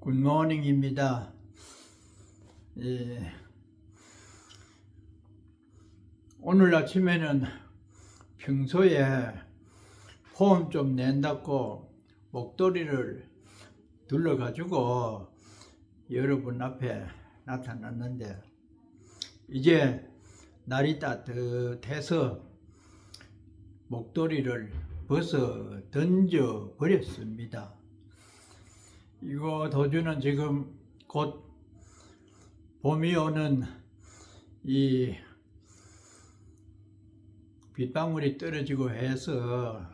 굿모닝입니다. 예, 오늘 아침에는 평소에 폼 좀 낸다고 목도리를 둘러가지고 여러분 앞에 나타났는데, 이제 날이 따뜻해서 목도리를 벗어 던져 버렸습니다. 이거 도주는 지금 곧 봄이 오는 이 빗방울이 떨어지고 해서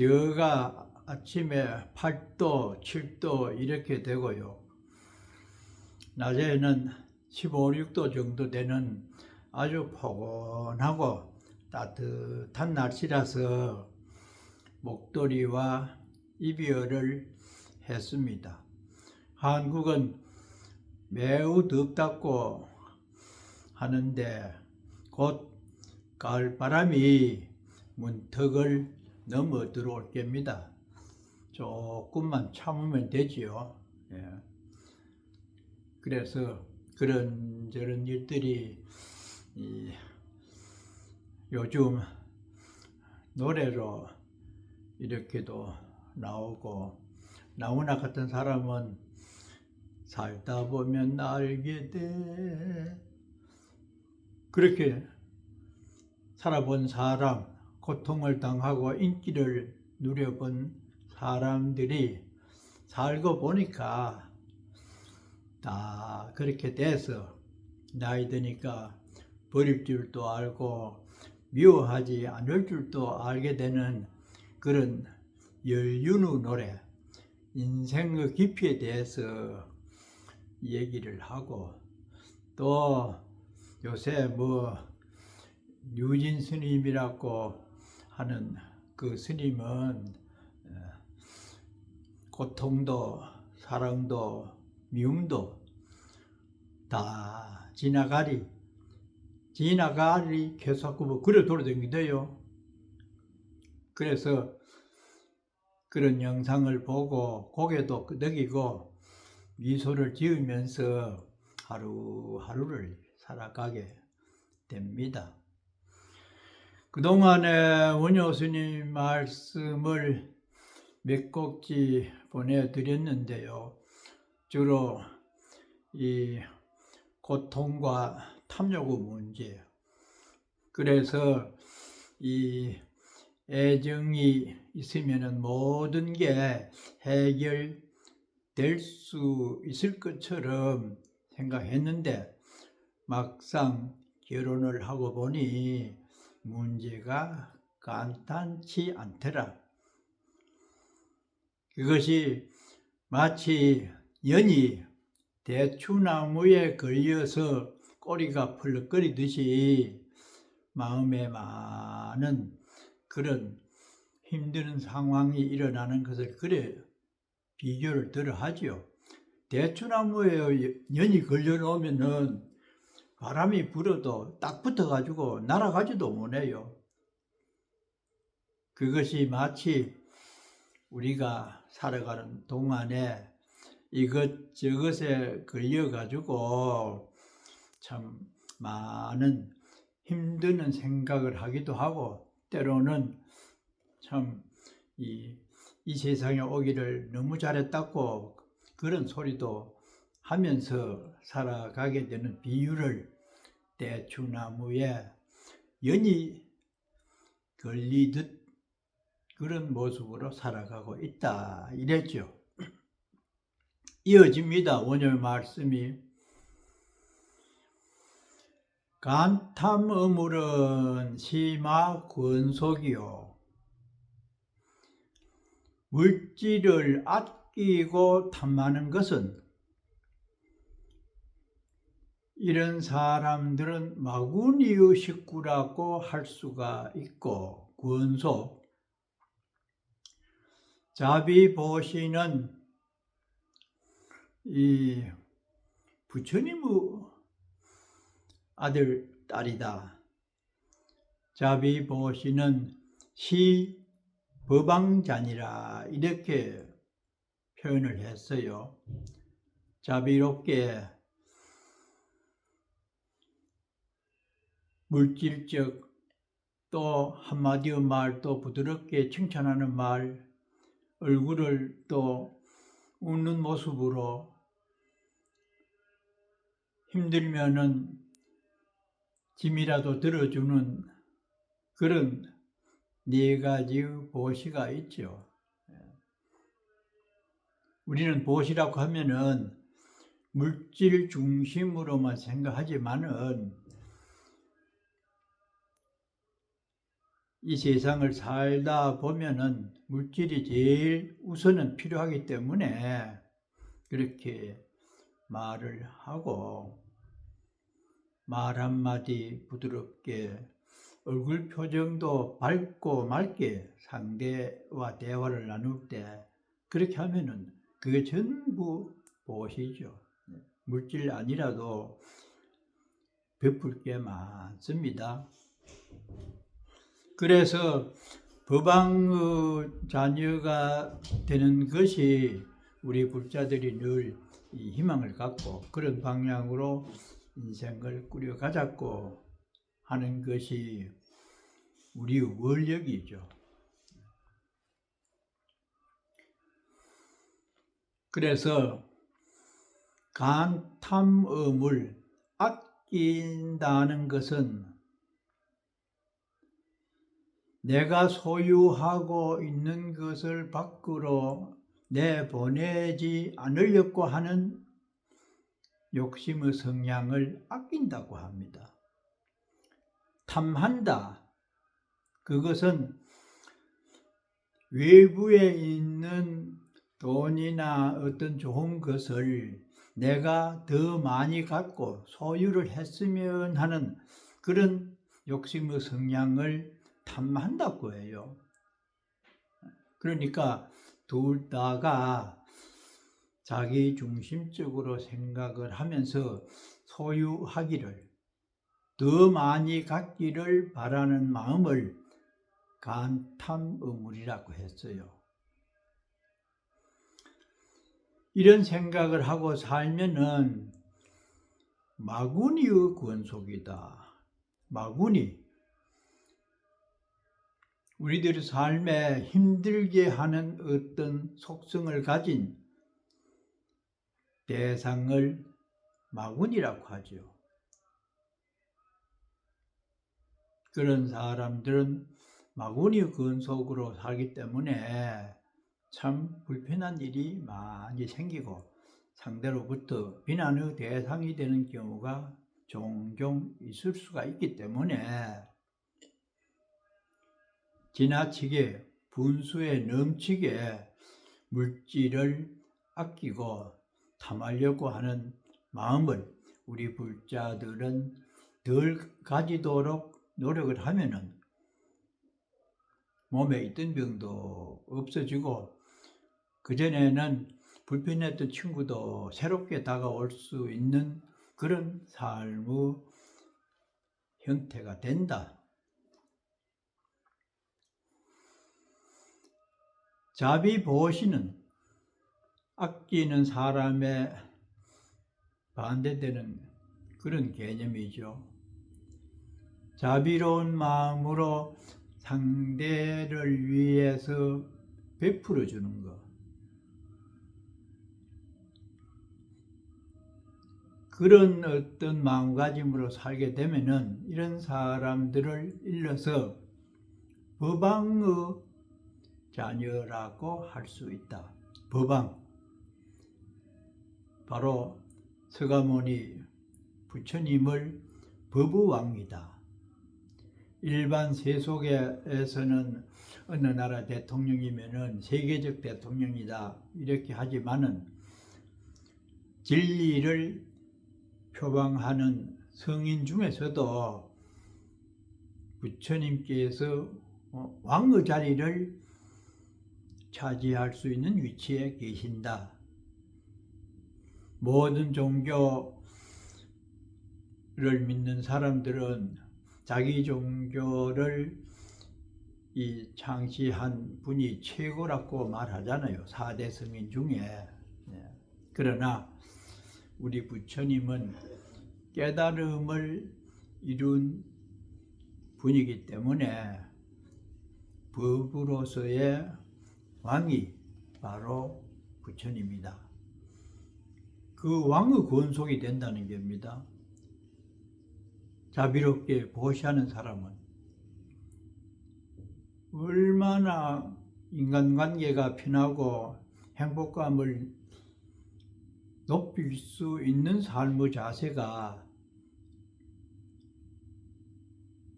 최저가 아침에 8도, 7도 이렇게 되고요. 낮에는 15, 6도 정도 되는 아주 포근하고 따뜻한 날씨라서 목도리와 이별을 했습니다. 한국은 매우 덥다고 하는데 곧 가을바람이 문턱을 넘어 들어올 겁니다. 조금만 참으면 되지요. 예. 그래서 그런저런 일들이 요즘 노래로 이렇게도 나오고, 나훈아 같은 사람은 살다 보면 알게 돼, 그렇게 살아본 사람, 고통을 당하고 인기를 누려본 사람들이 살고 보니까 다 그렇게 돼서 나이 드니까 버릴 줄도 알고 미워하지 않을 줄도 알게 되는 그런 연륜의 노래, 인생의 깊이에 대해서 얘기를 하고, 또 요새 유진 스님이라고 하는 그 스님은 고통도 사랑도 미움도 다 지나가리 계속 그래 돌아다니대요. 그래서 그런 영상을 보고 고개도 끄덕이고 미소를 지으면서 하루하루를 살아가게 됩니다. 그동안에 원효 스님 말씀을 몇 곡지 보내드렸는데요. 주로 이 고통과 탐욕의 문제, 그래서 이 애정이 있으면 모든 게 해결될 수 있을 것처럼 생각했는데 막상 결혼을 하고 보니 문제가 간단치 않더라. 그것이 마치 연이 대추나무에 걸려서 꼬리가 펄럭거리듯이 마음에 많은 그런 힘든 상황이 일어나는 것을 그래 비교를 들어 하지요. 대추나무에 연이 걸려놓으면은 바람이 불어도 딱 붙어가지고 날아가지도 못해요. 그것이 마치 우리가 살아가는 동안에 이것저것에 걸려가지고 참 많은 힘드는 생각을 하기도 하고, 때로는 참 이 세상에 오기를 너무 잘했다고 그런 소리도 하면서 살아가게 되는 비유를 대추나무에 연이 걸리듯 그런 모습으로 살아가고 있다 이랬죠. 이어집니다. 오늘 말씀이 간탐어물은 심화 권속이요, 물질을 아끼고 탐하는 것은 이런 사람들은 마구니의 식구라고 할 수가 있고, 권속, 자비보시는 이 부처님의 아들, 딸이다. 자비보시는 시법왕자니라 이렇게 표현을 했어요. 자비롭게 물질적 또 한마디의 말, 또 부드럽게 칭찬하는 말, 얼굴을 또 웃는 모습으로 힘들면은 짐이라도 들어주는 그런 네 가지의 보시가 있죠. 우리는 보시라고 하면은 물질 중심으로만 생각하지만은 이 세상을 살다 보면은 물질이 제일 우선은 필요하기 때문에 그렇게 말을 하고 말 한마디 부드럽게 얼굴 표정도 밝고 맑게 상대와 대화를 나눌 때 그렇게 하면은 그게 전부 보시죠. 물질 아니라도 베풀 게 많습니다. 그래서 법왕의 자녀가 되는 것이 우리 불자들이 늘 이 희망을 갖고 그런 방향으로 인생을 꾸려가자고 하는 것이 우리의 원력이죠. 그래서 간탐음을 아낀다는 것은 내가 소유하고 있는 것을 밖으로 내보내지 않으려고 하는 욕심의 성향을 아낀다고 합니다. 탐한다. 그것은 외부에 있는 돈이나 어떤 좋은 것을 내가 더 많이 갖고 소유를 했으면 하는 그런 욕심의 성향을 탐한다고 해요. 그러니까 둘 다가 자기 중심적으로 생각을 하면서 소유하기를 더 많이 갖기를 바라는 마음을 간탐의물이라고 했어요. 이런 생각을 하고 살면은 마구니의 권속이다. 마구니. 우리들의 삶에 힘들게 하는 어떤 속성을 가진 대상을 마군이라고 하죠. 그런 사람들은 마군이 근속으로 살기 때문에 참 불편한 일이 많이 생기고 상대로부터 비난의 대상이 되는 경우가 종종 있을 수가 있기 때문에 지나치게 분수에 넘치게 물질을 아끼고 탐하려고 하는 마음을 우리 불자들은 덜 가지도록 노력을 하면은 몸에 있던 병도 없어지고 그전에는 불편했던 친구도 새롭게 다가올 수 있는 그런 삶의 형태가 된다. 자비보시는 아끼는 사람의 반대되는 그런 개념이죠. 자비로운 마음으로 상대를 위해서 베풀어 주는 것. 그런 어떤 마음가짐으로 살게 되면은 이런 사람들을 일러서 법왕의 자녀라고 할 수 있다. 법왕. 바로 서가모니 부처님을 법의왕이다. 일반 세속에서는 어느 나라 대통령이면은 세계적 대통령이다 이렇게 하지만은 진리를 표방하는 성인 중에서도 부처님께서 왕의 자리를 차지할 수 있는 위치에 계신다. 모든 종교를 믿는 사람들은 자기 종교를 이 창시한 분이 최고라고 말하잖아요. 4대 성인 중에. 그러나 우리 부처님은 깨달음을 이룬 분이기 때문에 법으로서의 왕이 바로 부처님이다. 그 왕의 권속이 된다는 겁니다. 자비롭게 보시하는 사람은 얼마나 인간관계가 편하고 행복감을 높일 수 있는 삶의 자세가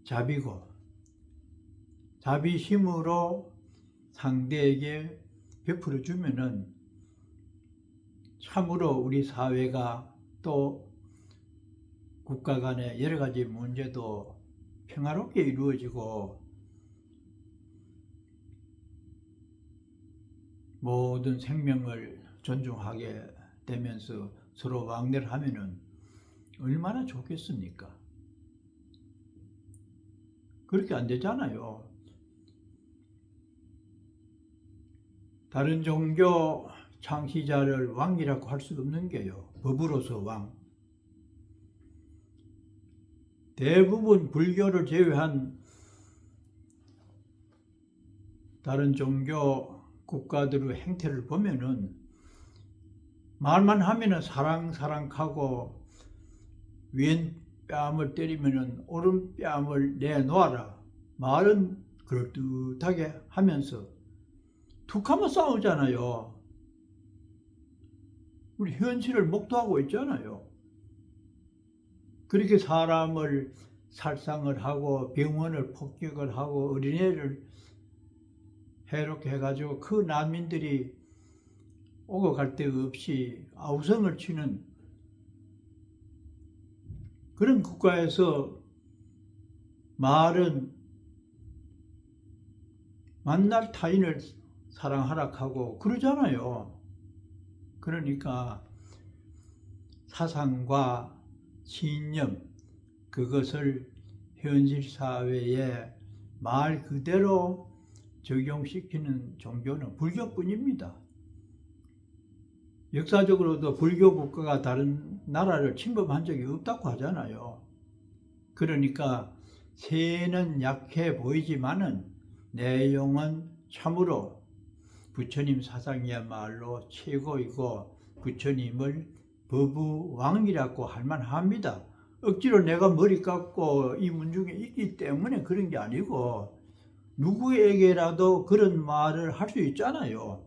자비고, 자비심으로 상대에게 베풀어 주면은 참으로 우리 사회가 또 국가 간의 여러 가지 문제도 평화롭게 이루어지고 모든 생명을 존중하게 되면서 서로 왕래를 하면은 얼마나 좋겠습니까? 그렇게 안 되잖아요. 다른 종교 창시자를 왕이라고 할 수 없는 게요. 법으로서 왕. 대부분 불교를 제외한 다른 종교 국가들의 행태를 보면은 말만 하면은 사랑하고 왼 뺨을 때리면은 오른 뺨을 내놓아라. 말은 그럴듯하게 하면서 툭하면 싸우잖아요. 우리 현실을 목도하고 있잖아요. 그렇게 사람을 살상을 하고 병원을 폭격을 하고 어린애를 해롭게 해가지고 그 난민들이 오고 갈 데 없이 아우성을 치는 그런 국가에서 말은 만날 타인을 사랑하라 하고 그러잖아요. 그러니까 사상과 신념 그것을 현실 사회에 말 그대로 적용시키는 종교는 불교뿐입니다. 역사적으로도 불교 국가가 다른 나라를 침범한 적이 없다고 하잖아요. 그러니까 세는 약해 보이지만은 내용은 참으로 부처님 사상이야말로 최고이고 부처님을 법우왕이라고 할 만합니다. 억지로 내가 머리 깎고 이 문중에 있기 때문에 그런 게 아니고 누구에게라도 그런 말을 할 수 있잖아요.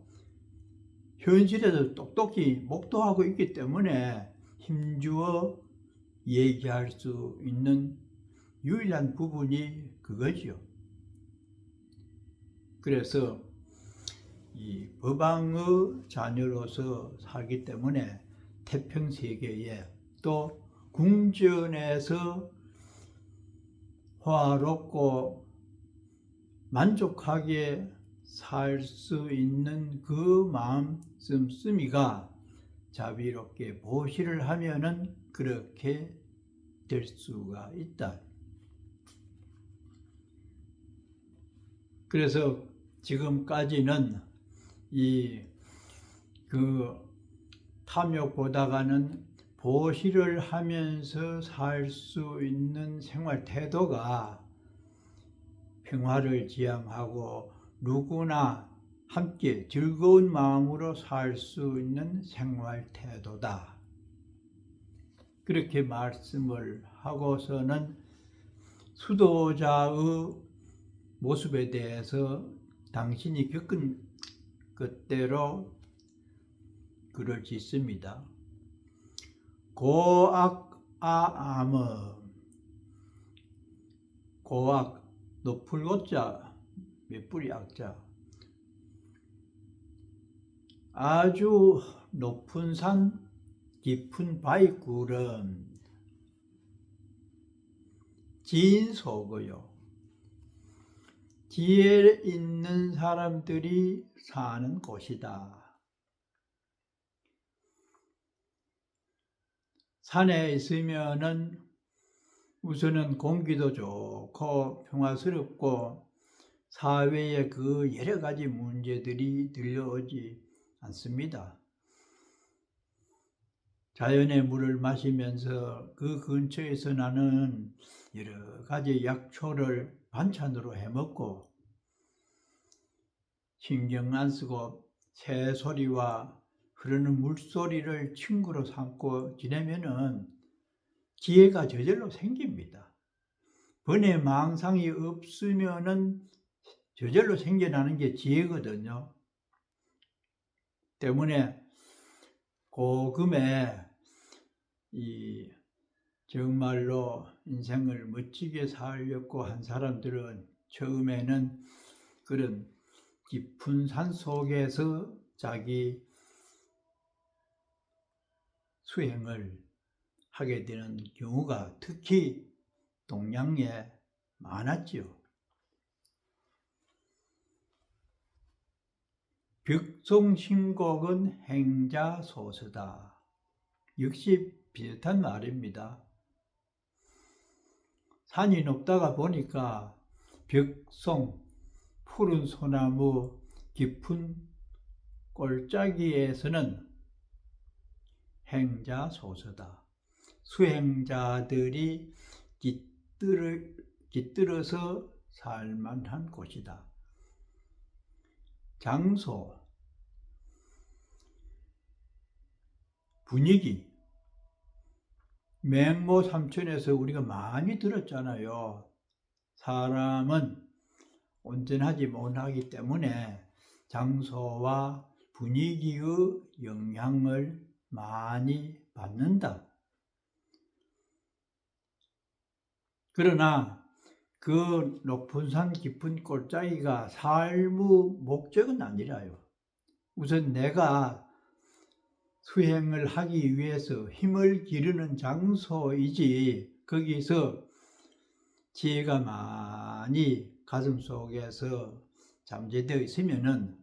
현실에서 똑똑히 목도하고 있기 때문에 힘주어 얘기할 수 있는 유일한 부분이 그거죠. 그래서 이 법왕의 자녀로서 살기 때문에 태평세계에 또 궁전에서 화롭고 만족하게 살 수 있는 그 마음 씀씀이가 자비롭게 보시를 하면은 그렇게 될 수가 있다. 그래서 지금까지는 탐욕보다가는 보시를 하면서 살 수 있는 생활 태도가 평화를 지향하고 누구나 함께 즐거운 마음으로 살 수 있는 생활 태도다. 그렇게 말씀을 하고서는 수도자의 모습에 대해서 당신이 겪은 것대로 글을 짓습니다. 고악아암어 고악 높을 고자 몇뿌리 악자 아주 높은 산 깊은 바위 굴은 지인 속이요 지혜 있는 사람들이 사는 곳이다. 산에 있으면은 우선은 공기도 좋고 평화스럽고 사회에 그 여러 가지 문제들이 들려오지 않습니다. 자연의 물을 마시면서 그 근처에서 나는 여러 가지 약초를 반찬으로 해먹고 신경 안 쓰고 새소리와 흐르는 물소리를 친구로 삼고 지내면은 지혜가 저절로 생깁니다. 번뇌망상이 없으면은 저절로 생겨나는 게 지혜거든요. 때문에 고금에 이 정말로 인생을 멋지게 살려고 한 사람들은 처음에는 그런 깊은 산 속에서 자기 수행을 하게 되는 경우가 특히 동양에 많았지요. 벽송신곡은 행자소서다. 역시 비슷한 말입니다. 산이 높다가 보니까 벽송, 푸른 소나무, 깊은 골짜기에서는 행자소서다. 수행자들이 깃들어서 살만한 곳이다. 장소, 분위기, 맹모 삼천에서 우리가 많이 들었잖아요. 사람은 온전하지 못하기 때문에 장소와 분위기의 영향을 많이 받는다. 그러나 그 높은 산 깊은 골짜기가 삶의 목적은 아니라요. 우선 내가 수행을 하기 위해서 힘을 기르는 장소이지 거기서 지혜가 많이 가슴 속에서 잠재되어 있으면은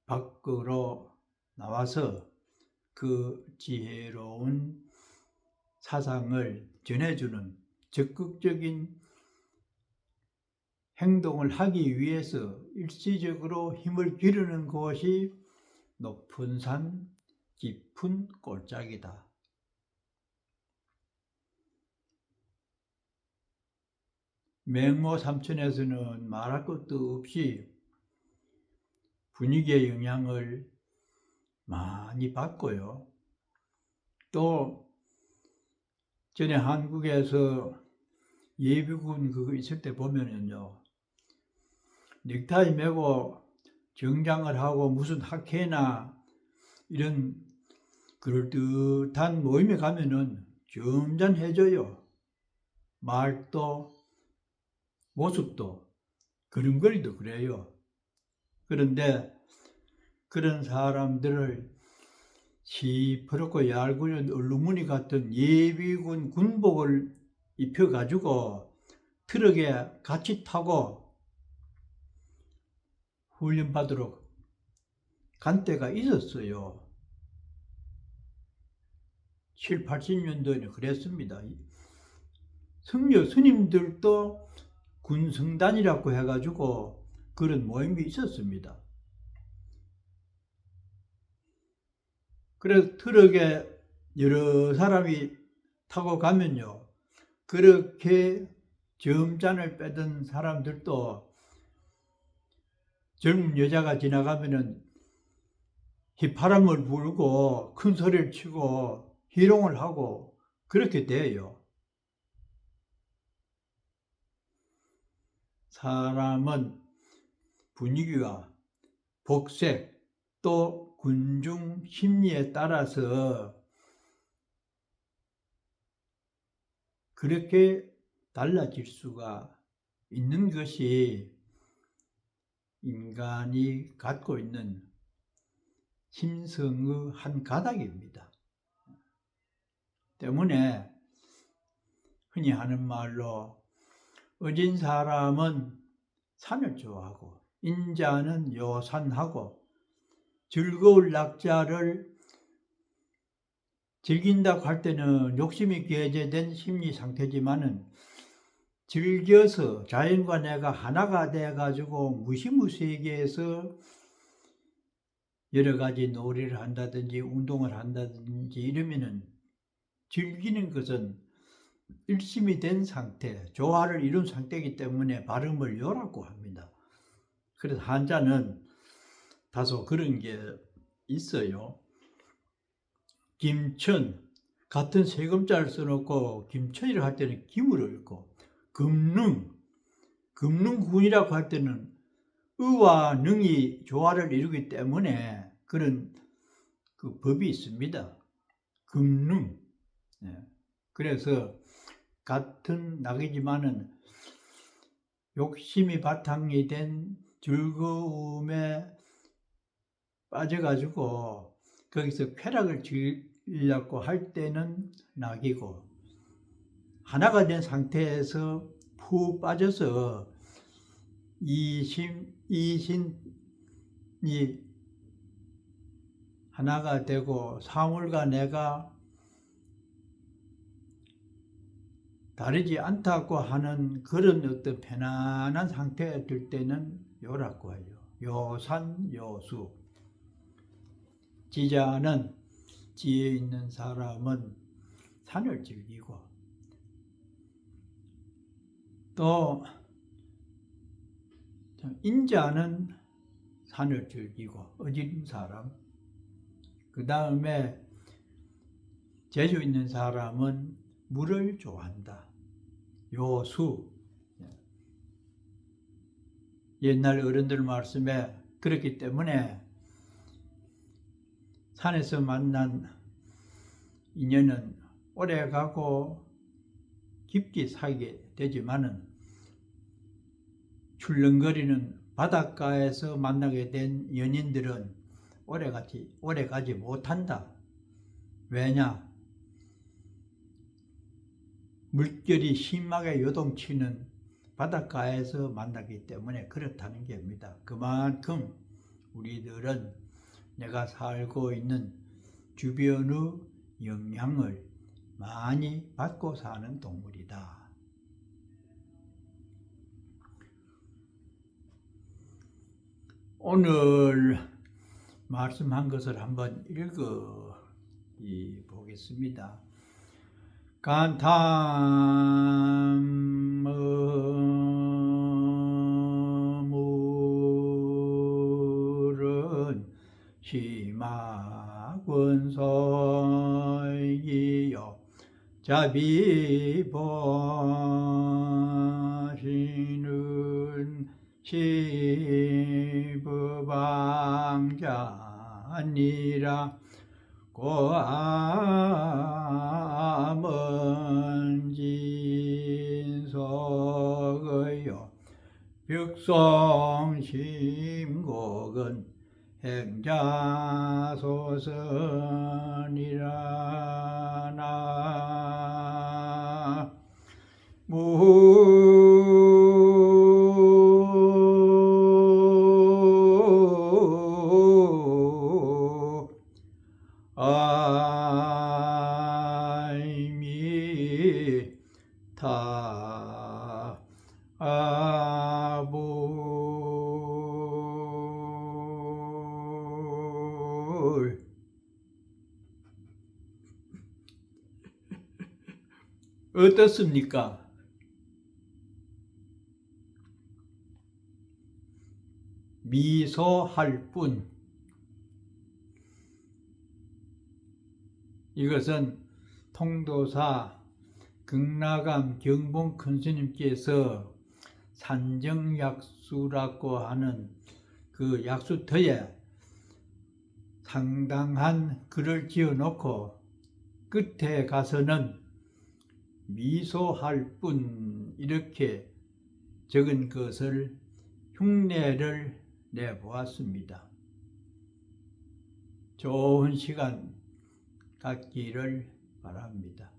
밖으로 나와서 그 지혜로운 사상을 전해주는 적극적인 행동을 하기 위해서 일시적으로 힘을 기르는 것이 높은 산 깊은 골짜기다. 맹모 삼천에서는 말할 것도 없이 분위기의 영향을 많이 받고요. 또 전에 한국에서 예비군 그거 있을 때 보면은요, 넥타이 메고 정장을 하고 무슨 학회나 이런 그럴듯한 모임에 가면은 점잖해져요. 말도 모습도 걸음걸이도 그래요. 그런데 그런 사람들을 시퍼렇고 얇은 얼룩무늬 같은 예비군 군복을 입혀가지고 트럭에 같이 타고 훈련받으러 간 때가 있었어요. 7, 80년도에는 그랬습니다. 성녀 스님들도 군성단이라고 해가지고 그런 모임이 있었습니다. 그래서 트럭에 여러 사람이 타고 가면요, 그렇게 점잔을 빼던 사람들도 젊은 여자가 지나가면은 휘파람을 불고 큰 소리를 치고 희롱을 하고 그렇게 돼요. 사람은 분위기와 복색 또 군중 심리에 따라서 그렇게 달라질 수가 있는 것이 인간이 갖고 있는 심성의 한 가닥입니다. 때문에 흔히 하는 말로 어진 사람은 산을 좋아하고 인자는 요산하고 즐거울 낙자를 즐긴다고 할 때는 욕심이 개재된 심리 상태지만은 즐겨서 자연과 내가 하나가 돼가지고 무시무세계에서 여러 가지 놀이를 한다든지 운동을 한다든지 이러면은 즐기는 것은 일심이 된 상태, 조화를 이룬 상태이기 때문에 발음을 요라고 합니다. 그래서 한자는 다소 그런 게 있어요. 김천, 같은 세 글자를 써놓고 김천이라고 할 때는 김을 읽고, 금능군이라고 할 때는 의와 능이 조화를 이루기 때문에 그런 그 법이 있습니다. 금능. 그래서 같은 낙이지만은 욕심이 바탕이 된 즐거움에 빠져가지고 거기서 쾌락을 즐기려고 할 때는 낙이고, 하나가 된 상태에서 푹 빠져서 이신이 하나가 되고 사물과 내가 다르지 않다고 하는 그런 어떤 편안한 상태에 들 때는 요라고 해요. 요산요수. 지자는, 지혜 있는 사람은 산을 즐기고, 또 인자는 산을 즐기고 어진 사람, 그 다음에 재주 있는 사람은 물을 좋아한다. 요수. 옛날 어른들 말씀에 그렇기 때문에 산에서 만난 인연은 오래 가고 깊게 살게 되지만은 출렁거리는 바닷가에서 만나게 된 연인들은 오래 가지 못한다. 왜냐? 물결이 심하게 요동치는 바닷가에서 만나기 때문에 그렇다는 겁니다. 그만큼 우리들은 내가 살고 있는 주변의 영향을 많이 받고 사는 동물이다. 오늘 말씀한 것을 한번 읽어 보겠습니다. 간탐물은 심화권서이요 자비보시는 시부방자니라 고암은진석의요 벽송심곡은 행자소선이라나 아미타 아불. 어떻습니까? 미소할 뿐. 이것은 통도사 극락암 경봉 큰스님께서 산정약수라고 하는 그 약수터에 상당한 글을 지어놓고 끝에 가서는 미소할 뿐 이렇게 적은 것을 흉내를 내보았습니다. 좋은 시간 갖기를 바랍니다.